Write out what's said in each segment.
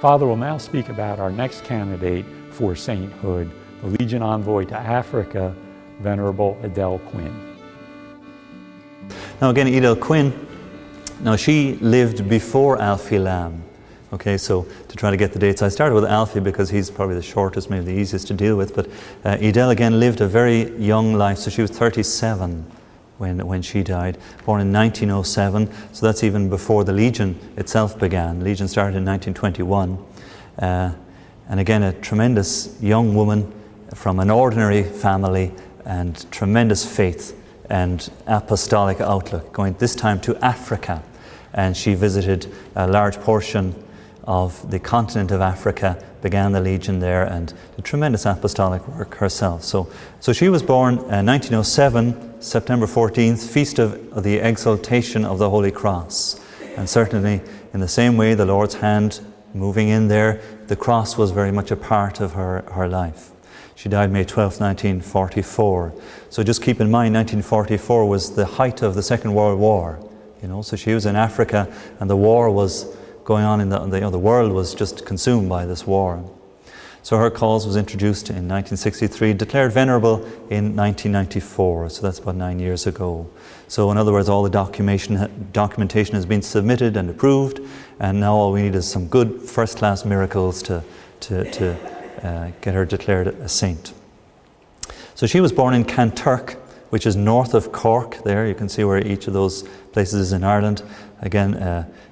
Father will now speak about our next candidate for sainthood, the Legion Envoy to Africa, Venerable Edel Quinn. Now again, Edel Quinn, now she lived before Alfie Lambe. Okay, so to try to get the dates, I started with Alfie because he's probably the shortest, maybe the easiest to deal with, but Edel again lived a very young life, so she was 37 when she died, born in 1907, so that's even before the Legion itself began. The Legion started in 1921, and again a tremendous young woman from an ordinary family and tremendous faith and apostolic outlook, going this time to Africa, and she visited a large portion of the continent of Africa, began the Legion there, and did tremendous apostolic work herself. So she was born in 1907, September 14th, Feast of the Exaltation of the Holy Cross. And certainly in the same way, the Lord's hand moving in there, the cross was very much a part of her life. She died May 12th, 1944. So just keep in mind, 1944 was the height of the Second World War. So she was in Africa, and the war was going on the world was just consumed by this war. So her cause was introduced in 1963, declared venerable in 1994, so that's about 9 years ago. So in other words, all the documentation has been submitted and approved, and now all we need is some good first-class miracles to get her declared a saint. So she was born in Kanturk, which is north of Cork there. You can see where each of those places is in Ireland. Again,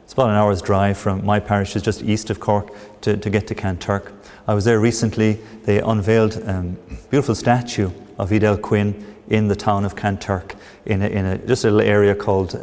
it's about an hour's drive from my parish, is just east of Cork, to get to Kanturk. I was there recently. They unveiled a beautiful statue of Edel Quinn in the town of Kanturk in just a little area called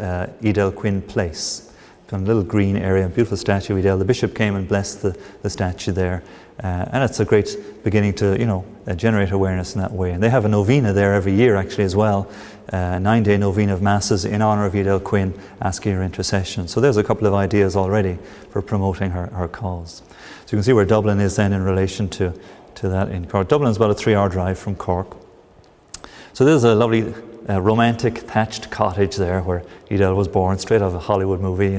Edel Quinn Place. A little green area, beautiful statue of Edel. The bishop came and blessed the statue there. And it's a great beginning to, generate awareness in that way. And they have a novena there every year actually as well, a 9-day novena of masses in honour of Edel Quinn, asking her intercession. So there's a couple of ideas already for promoting her cause. So you can see where Dublin is then in relation to that in Cork. Dublin is about a 3-hour drive from Cork. So there's a lovely romantic thatched cottage there where Edel was born, straight out of a Hollywood movie,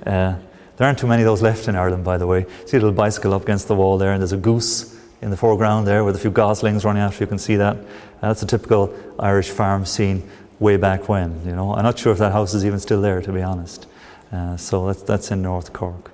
There aren't too many of those left in Ireland, by the way. See a little bicycle up against the wall there, and there's a goose in the foreground there with a few goslings running after. You can see that. That's a typical Irish farm scene way back when, I'm not sure if that house is even still there, to be honest. So that's in North Cork.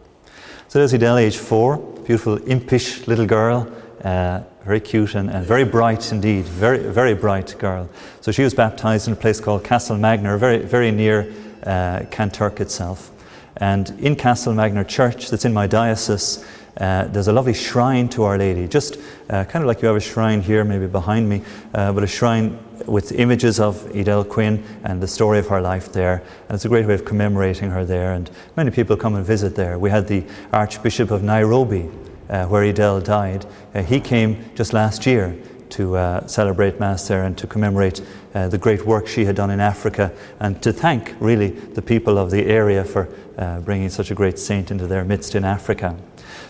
So there's Edel, age 4, beautiful impish little girl, very cute and very bright indeed, very, very bright girl. So she was baptized in a place called Castlemagner, very, very near Kanturk itself. And in Castlemagner Church, that's in my diocese, there's a lovely shrine to Our Lady, just kind of like you have a shrine here, maybe behind me, but a shrine with images of Edel Quinn and the story of her life there. And it's a great way of commemorating her there, and many people come and visit there. We had the Archbishop of Nairobi, where Edel died. He came just last year to celebrate Mass there and to commemorate the great work she had done in Africa, and to thank really the people of the area for bringing such a great saint into their midst in Africa.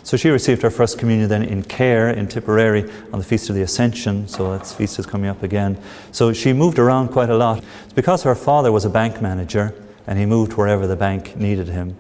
So she received her first communion then in Care in Tipperary on the Feast of the Ascension, so that feast is coming up again. So she moved around quite a lot. It's because her father was a bank manager and he moved wherever the bank needed him.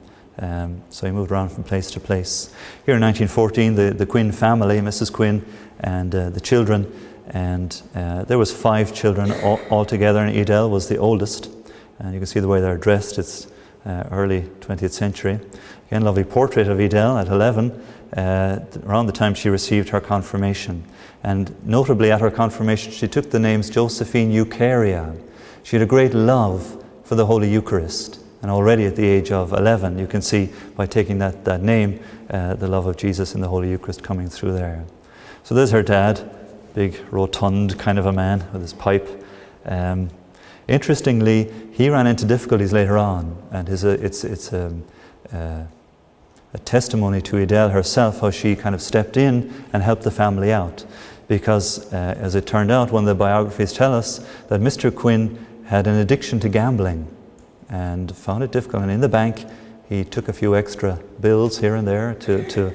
So he moved around from place to place. Here in 1914, the Quinn family, Mrs. Quinn and the children, and there was 5 children all together, and Edel was the oldest. And you can see the way they're dressed. It's early 20th century. Again, lovely portrait of Edel at 11, around the time she received her confirmation. And notably at her confirmation, she took the names Josephine Eucharia. She had a great love for the Holy Eucharist. And already at the age of 11, you can see by taking that name, the love of Jesus in the Holy Eucharist coming through there. So there's her dad, big rotund kind of a man with his pipe. Interestingly, he ran into difficulties later on, and it's a testimony to Edel herself, how she kind of stepped in and helped the family out. Because as it turned out, one of the biographies tell us that Mr. Quinn had an addiction to gambling and found it difficult. And in the bank, he took a few extra bills here and there to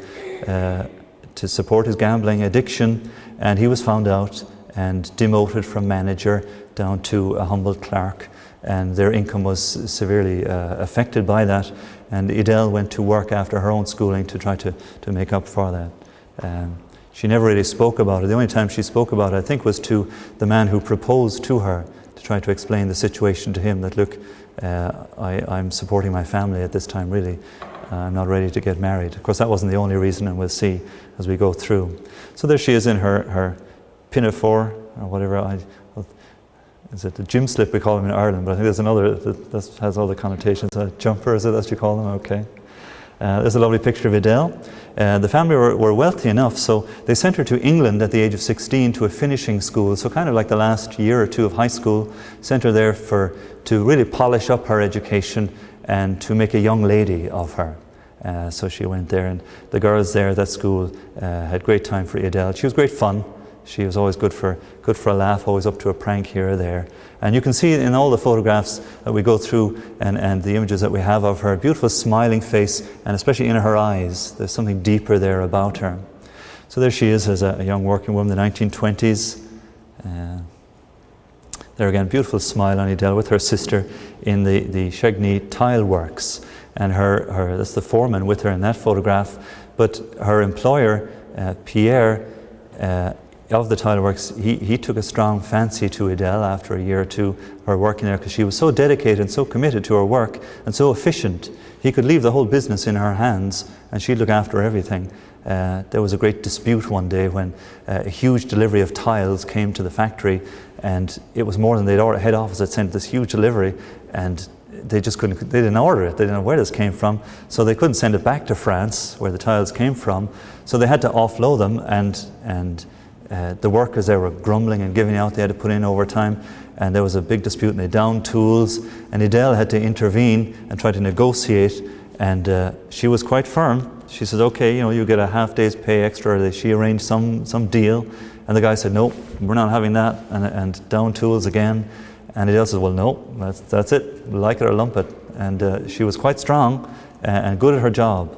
support his gambling addiction, and he was found out and demoted from manager down to a humble clerk, and their income was severely affected by that. and Edel went to work after her own schooling to try to make up for that. She never really spoke about it. The only time she spoke about it, I think, was to the man who proposed to her, to try to explain the situation to him, that look, I'm supporting my family at this time, really. I'm not ready to get married. Of course, that wasn't the only reason, and we'll see as we go through. So there she is in her pinafore, or whatever. Is it the gym slip we call them in Ireland? But I think there's another that has all the connotations. A jumper, is it that you call them? Okay. There's a lovely picture of Edel. The family were wealthy enough, so they sent her to England at the age of 16 to a finishing school, so kind of like the last year or two of high school, sent her there to really polish up her education and to make a young lady of her. So she went there, and the girls there at that school had great time for Edel. She was great fun. She was always good for a laugh, always up to a prank here or there. And you can see in all the photographs that we go through and the images that we have of her, beautiful smiling face, and especially in her eyes, there's something deeper there about her. So there she is as a young working woman in the 1920s. There again, beautiful smile on Edel with her sister in the Shegney tile works. And that's the foreman with her in that photograph. But her employer, Pierre, of the tileworks, he took a strong fancy to Edel after a year or two of her working there, because she was so dedicated and so committed to her work and so efficient. He could leave the whole business in her hands and she'd look after everything. There was a great dispute one day when a huge delivery of tiles came to the factory, and it was more than head office had sent this huge delivery, and they just couldn't, they didn't order it, they didn't know where this came from, so they couldn't send it back to France where the tiles came from, so they had to offload them, and the workers there were grumbling and giving out. They had to put in overtime, and there was a big dispute, and they downed tools, and Edel had to intervene and try to negotiate, and she was quite firm. She said, okay, you get a half day's pay extra. She arranged some deal, and the guy said, no, we're not having that, and down tools again. And Edel said, well, no, that's it, like it or lump it. And she was quite strong and good at her job,